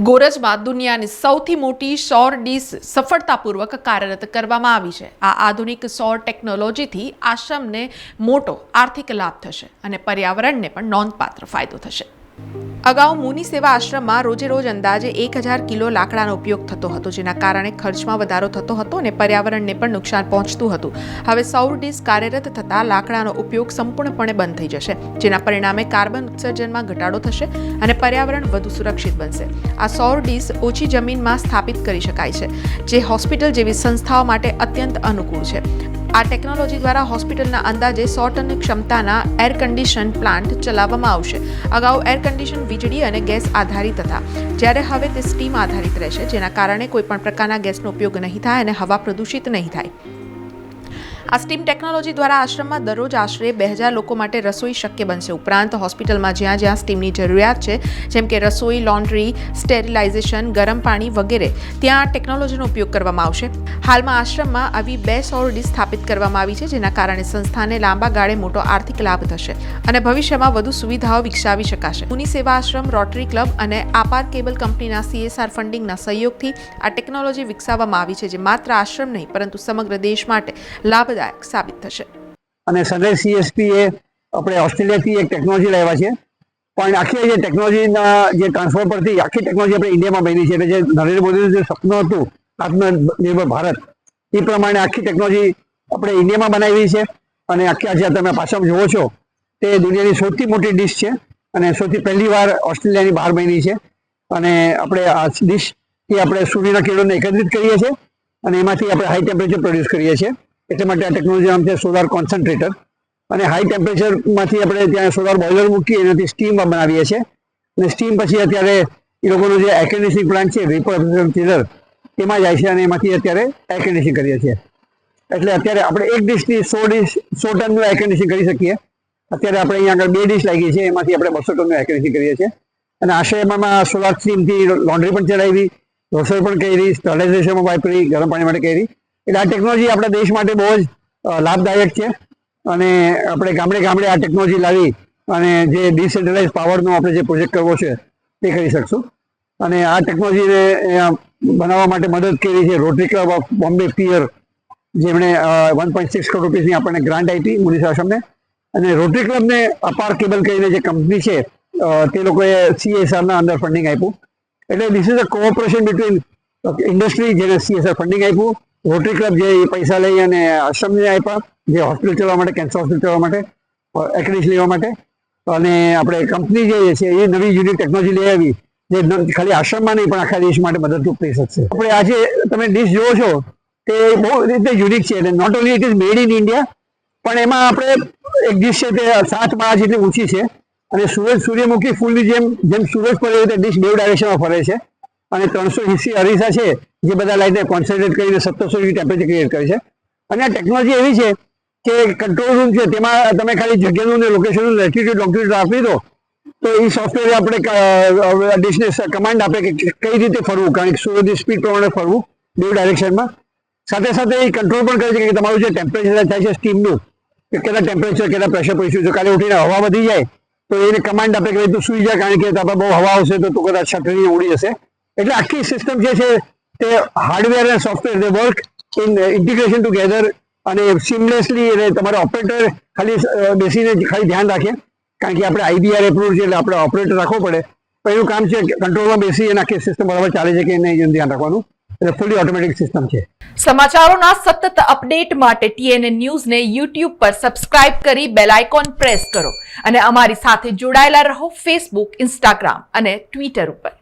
ગોરજમાં દુનિયાની સૌથી મોટી સૌર ડીશ સફળતાપૂર્વક કાર્યરત કરવામાં આવી છે। આ આધુનિક સૌર ટેકનોલોજીથી આશ્રમને મોટો આર્થિક લાભ થશે અને પર્યાવરણને પણ નોંધપાત્ર ફાયદો થશે। અગાઉ મુનિ સેવા આશ્રમમાં રોજે રોજ અંદાજે 1000 કિલો લાકડાનો ઉપયોગ થતો હતો, જેના કારણે ખર્ચમાં વધારો થતો હતો અને પર્યાવરણને પણ નુકસાન પહોંચતું હતું। હવે સૌર ડીશ કાર્યરત થતાં લાકડાનો ઉપયોગ સંપૂર્ણપણે બંધ થઈ જશે, જેના પરિણામે કાર્બન ઉત્સર્જનમાં ઘટાડો થશે અને પર્યાવરણ વધુ સુરક્ષિત બનશે। આ સૌર ડીશ ઓછી જમીનમાં સ્થાપિત કરી શકાય છે, જે હોસ્પિટલ જેવી સંસ્થાઓ માટે અત્યંત અનુકૂળ છે। આ ટેકનોલોજી દ્વારા હોસ્પિટલના અંદાજે 100 ટન ક્ષમતાના એર કન્ડિશન પ્લાન્ટ ચલાવવામાં આવશે। અગાઉ એર કન્ડિશન વીજળી અને ગેસ આધારિત હતા, જ્યારે હવે તે સ્ટીમ આધારિત રહેશે, જેના કારણે કોઈપણ પ્રકારના ગેસનો ઉપયોગ નહીં થાય અને હવા પ્રદૂષિત નહીં થાય। આ સ્ટીમ ટેકનોલોજી દ્વારા આશ્રમમાં દરરોજ આશરે 2000 લોકો માટે રસોઈ શક્ય બનશે। ઉપરાંત હોસ્પિટલમાં જ્યાં જ્યાં સ્ટીમની જરૂરિયાત છે, જેમ કે રસોઈ, લોન્ડ્રી, સ્ટેરિલાઇઝેશન, ગરમ પાણી વગેરે, ત્યાં ટેકનોલોજીનો ઉપયોગ કરવામાં આવશે। હાલમાં આશ્રમમાં આવી 2 સૌર ડીશ સ્થાપિત કરવામાં આવી છે, જેના કારણે સંસ્થાને લાંબા ગાળે મોટો આર્થિક લાભ થશે અને ભવિષ્યમાં વધુ સુવિધાઓ વિકસાવી શકાશે। મુનિ સેવા આશ્રમ, રોટરી ક્લબ અને આપાર કેબલ કંપનીના CSR ફંડિંગના સહયોગથી આ ટેકનોલોજી વિકસાવવામાં આવી છે, જે માત્ર આશ્રમ નહીં પરંતુ સમગ્ર દેશ માટે લાભદાયક સાબિત થશે। અને સનરાઈઝ CSP એ આપણે ઓસ્ટ્રેલિયાથી એક ટેકનોલોજી લાવ્યા છે, પણ આખી જે ટેકનોલોજીના જે ટ્રાન્સફર પરથી આખી ટેકનોલોજી આપણે ઇન્ડિયામાં બની છે, એટલે જે નરેન્દ્ર મોદીનું જે સપનું હતું આત્મનિર્ભર ભારત, એ પ્રમાણે આખી ટેકનોલોજી આપણે ઇન્ડિયામાં બનાવી છે। અને આખી આજે તમે પાછળ જુઓ છો તે દુનિયાની સૌથી મોટી ડીશ છે અને સૌથી પહેલી વાર ઓસ્ટ્રેલિયાની બહાર બની છે। અને આપણે આ ડીશથી આપણે સૂર્યના કિરણોને એકત્રિત કરીએ છીએ અને એમાંથી આપણે હાઈ ટેમ્પરેચર પ્રોડ્યુસ કરીએ છીએ। એટલે માટે આ ટેકનોલોજી નામ છે સોલાર કોન્સન્ટ્રેટર। અને હાઈ ટેમ્પરેચરમાંથી આપણે ત્યાં સોલાર બોઇલર મૂકી એનાથી સ્ટીમ બનાવીએ છીએ અને સ્ટીમ પછી અત્યારે એ લોકોનો જે એર કન્ડિશનિંગ પ્લાન્ટ છે, વેપર ચિલર, તેમાં જાય છે અને એમાંથી અત્યારે એર કન્ડિશનિંગ કરીએ છીએ। એટલે અત્યારે આપણે એક ડીશથી 100 ટનનું એર કન્ડિશનિંગ કરી શકીએ। અત્યારે આપણે અહીંયા આગળ 2 ડીશ લાગી છે, એમાંથી આપણે 200 ટનનું એર કન્ડિશનિંગ કરીએ છીએ। અને આશ્રયમાં સોલાર સ્ટીમથી લોન્ડ્રી પણ ચલાવી, રસોઈ પણ કરી, સ્ટરલાઇઝેશનમાં વાપરી, ગરમ પાણી માટે કરી। એટલે આ ટેકનોલોજી આપણા દેશ માટે બહુ જ લાભદાયક છે અને આપણે ગામડે ગામડે આ ટેકનોલોજી લાવી અને જે ડિસેન્ટ્રલાઇઝ પાવરનો આપણે જે પ્રોજેક્ટ કરવો છે તે કરી શકશું। અને આ ટેકનોલોજીને બનાવવા માટે મદદ કરી છે રોટરી ક્લબ ઓફ બોમ્બે પિયર, જેમણે 1.6 કરોડ રૂપિયાની આપણને ગ્રાન્ટ આપી મુનિ આશ્રમને। અને રોટરી ક્લબને અપાર કેબલ કરીને જે કંપની છે તે લોકોએ CSRના અંદર ફંડિંગ આપ્યું। એટલે this is a cooperation between industry, જેને CSR ફંડિંગ આપ્યું, રોટરી ક્લબ જે પૈસા લઈ અને આશ્રમને આપ્યા, જે હોસ્પિટલ ચલાવવા માટે, કેન્સર હોસ્પિટલ ચલાવવા માટે, એક્રેડિશન લેવા માટે, અને આપણે કંપની જે છે એ નવી યુનિક ટેકનોલોજી લઈ આવી જે ખાલી આશ્રમમાં નહીં પણ આખા દેશ માટે મદદરૂપ થઈ શકશે। આપણે આજે તમે ડીશ જુઓ છો તે બહુ રીતે યુનિક છે। એટલે not only it is made in India, પણ એમાં આપણે એક ડીશ છે તે 7 માળા જેટલી ઊંચી છે અને સૂર્યમુખી ફૂલની જેમ સૂરજ પડે તે ડીશ 2 ડાયરેક્શનમાં ફરે છે અને 380 અરીસા છે જે બધા લાઇટને કોન્સન્ટ્રેટ કરીને 1700 ડિગ્રી ટેમ્પરેચર ક્રિએટ કરે છે। અને આ ટેકનોલોજી એવી છે કે કંટ્રોલ રૂમ છે તેમાં તમે ખાલી જગ્યાનું ને લોકેશનનું લેટિટ્યુડ લોંગિટ્યુડ આપી દો તો એ સોફ્ટવેર આપણે ડિશને કમાન્ડ આપે કે કઈ રીતે ફરવું, કારણ કે સૂર્યની સ્પીડ પ્રમાણે ફરવું 2 ડાયરેક્શનમાં। સાથે સાથે એ કંટ્રોલ પણ કરે છે કે તમારું જે ટેમ્પરેચર થાય છે સ્ટીમનું, કે કેટલા ટેમ્પરેચર, કેટલા પ્રેશર પહોંચ્યું છે। કાલે ઉઠીને હવા વધી જાય તો એને કમાન્ડ આપે કે તું સુઈ જાય, કારણ કે તાપા બહુ હવા આવશે તો તું કદાચ છતરી ઉડી જશે। એટલે આખી સિસ્ટમ જે છે તે હાર્ડવેર અને software they work in integration together અને સિમલેસલી। એટલે તમારે ઓપરેટર ખાલી બેસીને ખાલી ધ્યાન રાખે, કારણ કે આપણે IBR એપ્રુવ છે એટલે આપણે ઓપરેટર રાખવો પડે, પણ એનું કામ છે કંટ્રોલમાં બેસી અને આખી સિસ્ટમ બરાબર ચાલે છે કે નહીં એનું ધ્યાન રાખવાનું। એટલે ફૂલી ઓટોમેટિક સિસ્ટમ છે। સમાચારોના સતત અપડેટ માટે TNN ન્યૂઝને YouTube પર સબસ્ક્રાઇબ કરી બેલ આઇકોન પ્રેસ કરો અને અમારી સાથે જોડાયેલા રહો Facebook, Instagram અને Twitter ઉપર।